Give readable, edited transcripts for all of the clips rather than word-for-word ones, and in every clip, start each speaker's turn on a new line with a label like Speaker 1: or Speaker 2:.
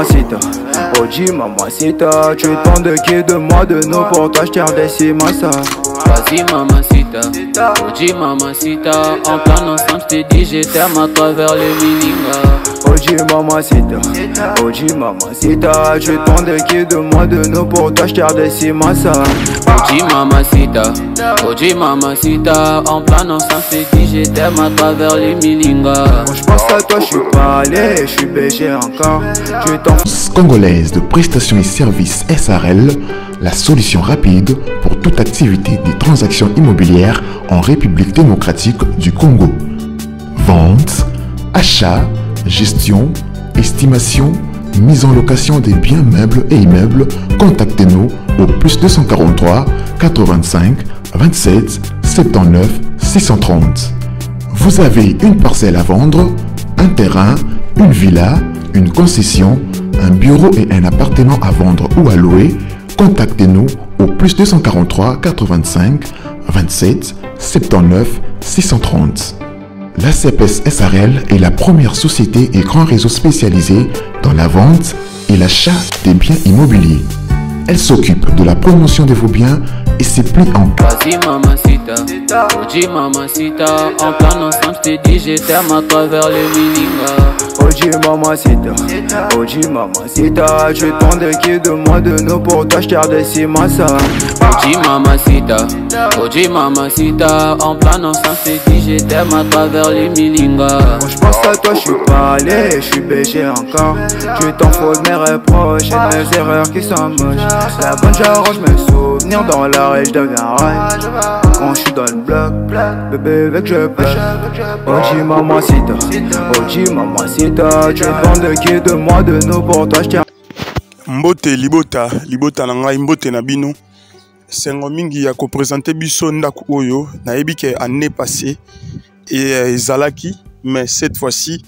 Speaker 1: mamacita. Oji mamacita. Tu es tant de qui de moi de nous pour toi j'tire des cimasa.
Speaker 2: Vas-y mamacita, Oji mamacita. En plan ensemble j't'ai dit je t'aime à travers le mininga.
Speaker 1: Oji mamacita, Oji mamacita. Tu es tant de qui de moi de nous pour toi j'tire des cimasa.
Speaker 2: Oji mamacita, Oji mamacita. En plan ensemble j't'ai dit je t'aime à travers le mininga.
Speaker 1: Quand j'pense à toi j'suis pas allé, j'suis BG encore. Tu es tant
Speaker 3: Congolaise de prestations et services SARL, la solution rapide pour toute activité des transactions immobilières en République démocratique du Congo. Vente, achat, gestion, estimation, mise en location des biens meubles et immeubles. Contactez-nous au +243 85 27 79 630. Vous avez une parcelle à vendre, un terrain, une villa, une concession, un bureau et un appartement à vendre ou à louer. Contactez-nous au +243 85 27 79 630. La CPS SARL est la première société et grand réseau spécialisé dans la vente et l'achat des biens immobiliers. Elle s'occupe de la promotion de vos biens et se plie en quatre.
Speaker 2: Vas-y mamacita, Oji mamacita. En plan ensemble j't'ai dit je t'aime à travers le mininga.
Speaker 1: Oji mamacita, Oji mamacita. Tu es tant de qui de moi de nous pour toi j'tire des cimasa.
Speaker 2: Oji mamacita, Oji mamacita. En plan ensemble j't'ai dit je t'aime à travers le mininga.
Speaker 1: Quand j'pense à toi j'suis pas allé, j'suis BG encore. Tu t'en fous de mes reproches et de mes erreurs qui sont moches. La bonne j'arrange mes souvenirs dans la rage deviens rage. Quand j'suis dans le bloc, bébé avec je pêche. Oji mamacita, Oji mamacita. Tu es tant de qui de moi de nous pour toi j'tire.
Speaker 4: Mbote libota na ngai mbote na bino. Sengo mingi ya ko présenter biso ndaku oyo na yebike année passée et ezalaki mais cette fois-ci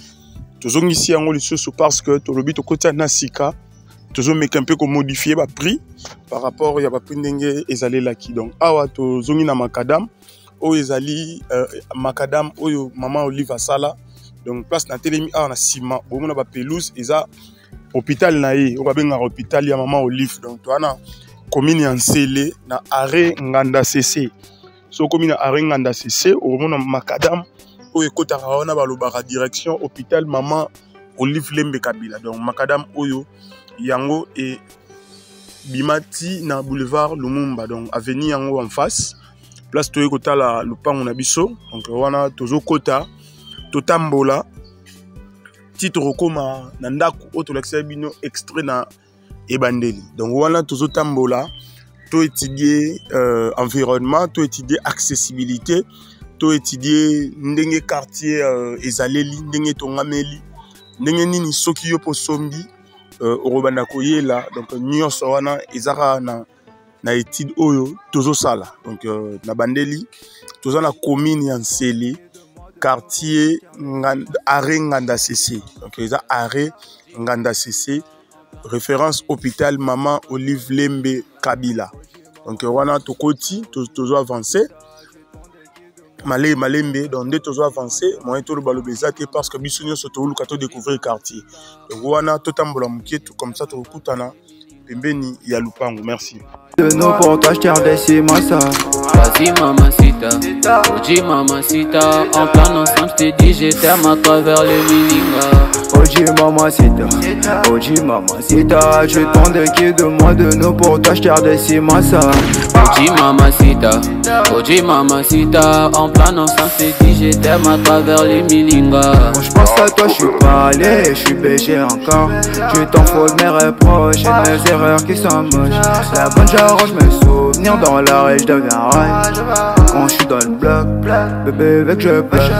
Speaker 4: tozongisi yango lisusu parce que tolobi tokota na sika tozomeka un peu ko modifier ba prix par rapport ya ba prix ndenge ezalelaki. Donc awa tozongi na makadam oyo ezali makadam oyo maman Olive asala. Donc place na telemi awa na sima bomona ba pelouse eza hôpital na ye o ba benga hôpital ya maman Olive. Donc toana commune ya Nsele na arrêt Nganda CC. So commune arrêt Nganda CC o mona makadam oyo ekotaka wana balobaka direction hôpital maman Olive Lembe Kabila. Donc makadam oyo yango et bimati na boulevard Lumumba. Donc avenue yango en face place toye kotala lupango na biso. Donc wana tozo kota totambola titre rokoma na ndako otolakisa bino extrait na ebandeli. Donc wana tozo tambola to étudier environnement, to étudier accessibilité, to étudier ndenge quartier ezaleli, ndenge tongameli, ndenge nini soki yo po sombi orobanda koyela. Donc nyonso wana ezaka na étude oyo tozo sala. Donc na bandeli toza na commune ya Nsele quartier arrêt Nganda CC. Donc eza arrêt Nganda CC référence hôpital maman Olive Lembe Kabila. Donc wana tokoti tozo avancer malembe donc nde tozo avancer moyen to balo bezate parce que biso nyonso to luka to découvrir quartier. Donc wana totambola muketu comme ça to kutana pembeni ya lupango. Merci.
Speaker 1: De nous pour toi j'tire des cimasa.
Speaker 2: Vas-y mamacita, Oji mamacita. En plan ensemble j't'ai dit je t'aime à travers le mininga.
Speaker 1: Oji mamacita, Oji mamacita. Tu es tant de qui de moi de nous pour toi j'tire des cimasa.
Speaker 2: Oji mamacita, Oji mamacita. En plan ensemble j't'ai dit je t'aime à travers le mininga.
Speaker 1: Quand j'pense à toi j'suis pas allé, j'suis BG encore. Tu t'en fous de mes reproches et de mes erreurs qui sont moches. La bonne j'arrange mes souvenirs dans la rage deviens rage. Quand j'suis dans le bloc, bébé avec je pêche.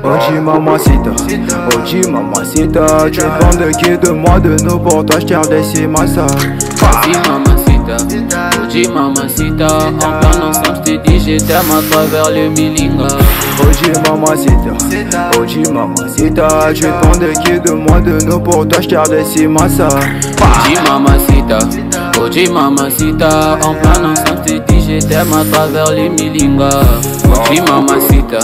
Speaker 1: Oji mamacita, Oji mamacita. Tu es tant de qui de moi de nous pour toi j'tire des cimasa.
Speaker 2: Vas-y mamacita, Oji mamacita. En plan ensemble j't'ai dit je t'aime à travers le mininga.
Speaker 1: Oji mamacita, Oji mamacita. Tu es tant de qui de moi de nous pour toi j'tire des cimasa.
Speaker 2: Oji mamacita, Oji mamacita. En plan ensemble j't'ai dit je t'aime à travers les milingas. Oji mamacita,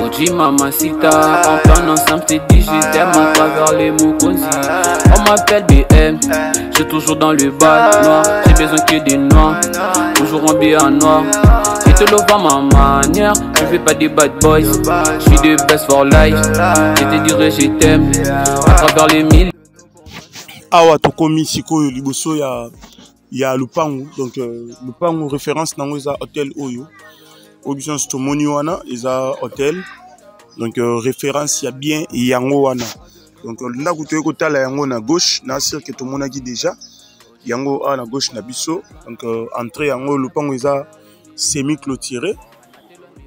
Speaker 2: Oji mamacita. En plan ensemble, je te dis je t'aime à travers les Mukonzi. On m'appelle BM, je suis toujours dans le bas noir. J'ai besoin que des noirs, toujours en billet en noir. Je te le vends ma manière, je fais pas des bad boys. Je suis de best for life, je te dirai je t'aime à travers les mille.
Speaker 4: Awa tokomi sikoyo liboso ya lupango. Donc lupango référence nango eza hôtel oyo. Obisson stomoni wana eza hôtel. Donc référence ya bien yango wana. Donc ndako toye kotala yango na gauche na sûr que tout monde a dit déjà. Yango a na gauche na biso. Donc entrée yango lupango eza semi clôturé.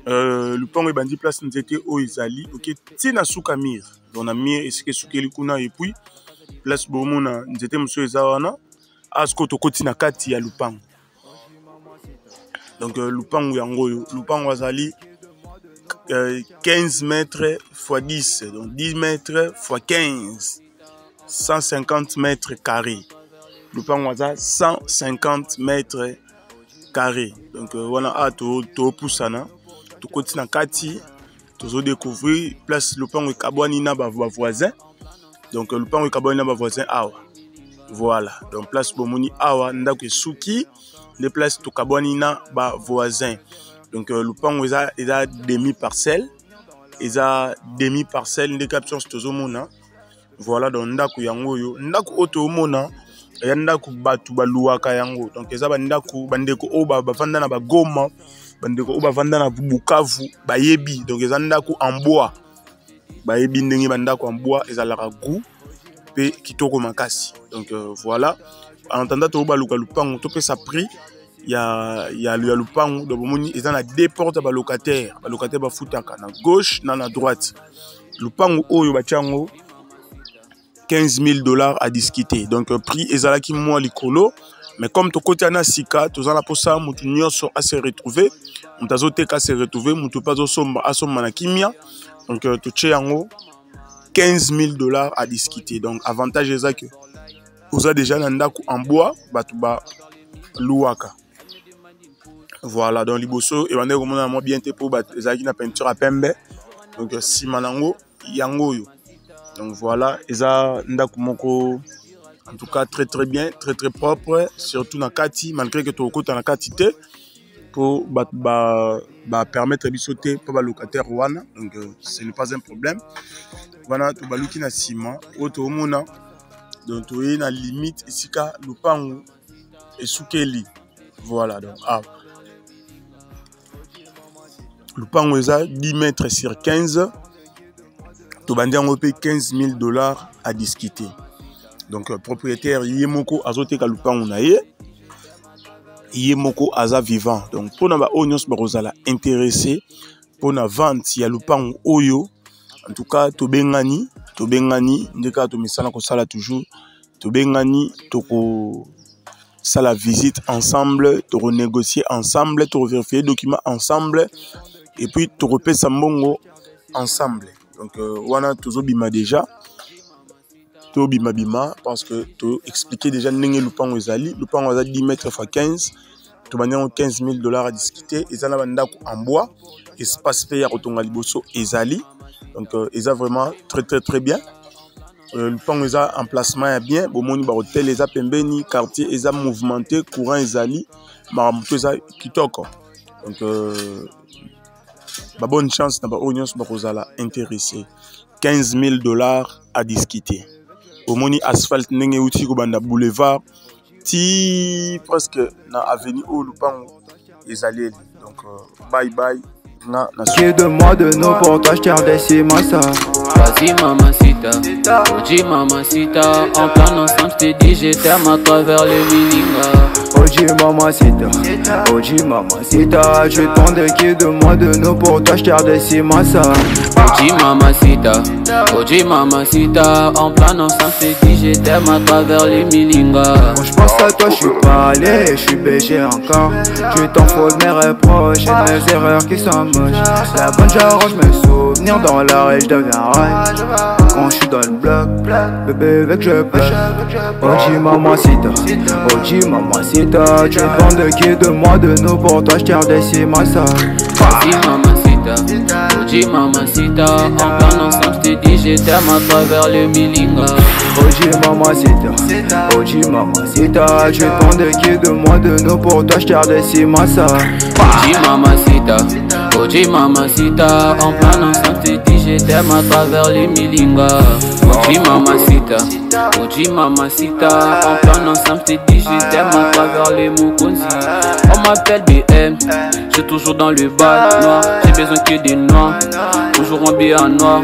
Speaker 4: Lupango ebandi place nzete o ezali. OK, tina suka mir. Donc na mir esike sukeli kuna et puis place bomona nzete muso eza wana asko to koti na kati ya lupango. Donc lupango yango lupango azali 15 mètres x 10, donc 10 mètres x 15, 150 mètres carrés. Lupango aza 150 mètres carrés. Donc voilà a to pusana to koti na kati to découvrir place lupango ekabwani na ba voisin. Donc le pan ekaboni na ba voisin awa. Voilà, donc place bomoni awa ndako esuki les places to kaboni na ba voisin. Donc le pan eza demi parcelle, demi parcelle de captions tozomona. Voilà, donc ndako yango yo ndako oto mona ya ndako batu baluaka yango. Donc eza bandako bandeko o ba vanda na ba Goma, bandeko o ba vanda na Bukavu bayebi. Donc eza ndako en bois. Bayebi ndenge bandako en bois ezalaka goût pe kitoko makasi. Donc voilà, en entendant to baluka lupango to pe sa prix ya lupango do bomoni eza na deux portes ba locataire ba futaka na gauche na droite. Lupango oyo bachango $15,000 à discuter. Donc prix ezalaki moi likolo, mais comme to côté na sika to zala posa mutu nyonso a se retrouver, mutazo teka se retrouver, mutu pazo somba asomba na kimia. Donc to tchéango $15,000 à discuter. Donc avantage est que vous avez déjà un ndako en bois, batuba louaka. Voilà, donc liboso et on est vraiment bien te pour ezaki na peinture à pembe. Donc simanango yango yo. Donc voilà, eza ndako moko en tout cas très bien, très propre, surtout na kati malgré que to kota na kati te pour permettre de sauter pour les locataires wana. Donc ce n'est pas un problème. Voilà, to baluki na ciment auto mona. Donc to est na limite ici ka lupango et soukeli. Voilà, donc lupango eza 10 mètres sur 15. To bandi on paye $15,000 à discuter. Donc propriétaire yemoko azote ka lupango na ye. Yemoko aza vivant. Donc pour na ba onyos barozala intéressé pour na vente ya lupango oyo. En tout cas to bengani ndeka to misala ko sala toujours to bengani to ko sala visite ensemble, to renégocier ensemble, to vérifier documents ensemble et puis to repesa mbongo ensemble. Donc wana tozo bima déjà to bima parce que to expliquer déjà ndenge lupango ezali 10 mètres x 15. To banya $15,000 à discuter. Ils ont un en bois. Espace fait à Rotonga Liboso ezali. Donc ils ont vraiment très bien. Le pan ils ont emplacement bien. Bomoni ba hôtel ils ont pembeni quartier ils ont mouvementé courant ezali. Maramuto ils ont kitoko. Donc ba bonne chance na ba onions ba kozala intéressé. $15,000 à discuter. Bomoni asphalte nenge uti ko banda boulevard. Ti presque na avenue au lupango ezali. Donc bye
Speaker 1: Qui de moi de nous pour toi j'tire des cimasa.
Speaker 2: Vas-y mamacita, Oji mamacita. En plan ensemble j'te dis je t'aime à travers les milingas.
Speaker 1: Oji mamacita, je demande qui de moi de nous pour toi j'tire des cimasa.
Speaker 2: Oji mamacita. En plan ensemble j'te dis je t'aime à travers les milingas.
Speaker 1: Quand j'pense à toi j'suis pas allé, j'suis BG encore. Tu t'en fous de mes reproches et de mes erreurs qui sont moches. La bonne j'arrange mes souvenirs dans la rue, j'deviens rage. Quand j'suis dans le bloc, bébé veut que je pêche. Oji mamacita, mamacita. Tu demandes de qui, de moi, de nous, pour toi j'tire des cimasa.
Speaker 2: Oji mamacita, Oji mamacita. En plan ensemble j't'ai dit je t'aime à travers le milinga.
Speaker 1: Oji mamacita, Oji mamacita. Tu demandes de qui, de moi, de nous, pour toi j'tire des cimasa.
Speaker 2: Oji mamacita, Oji mamacita. En plan ensemble j't'ai dit je t'aime à travers le milinga. Oji mamacita, Oji mamacita. En plan ensemble j't'ai dit je t'aime à travers les Mukonzi. On m'appelle BM, j'suis toujours dans le bas noir. J'ai besoin que des noirs, toujours en bien noir.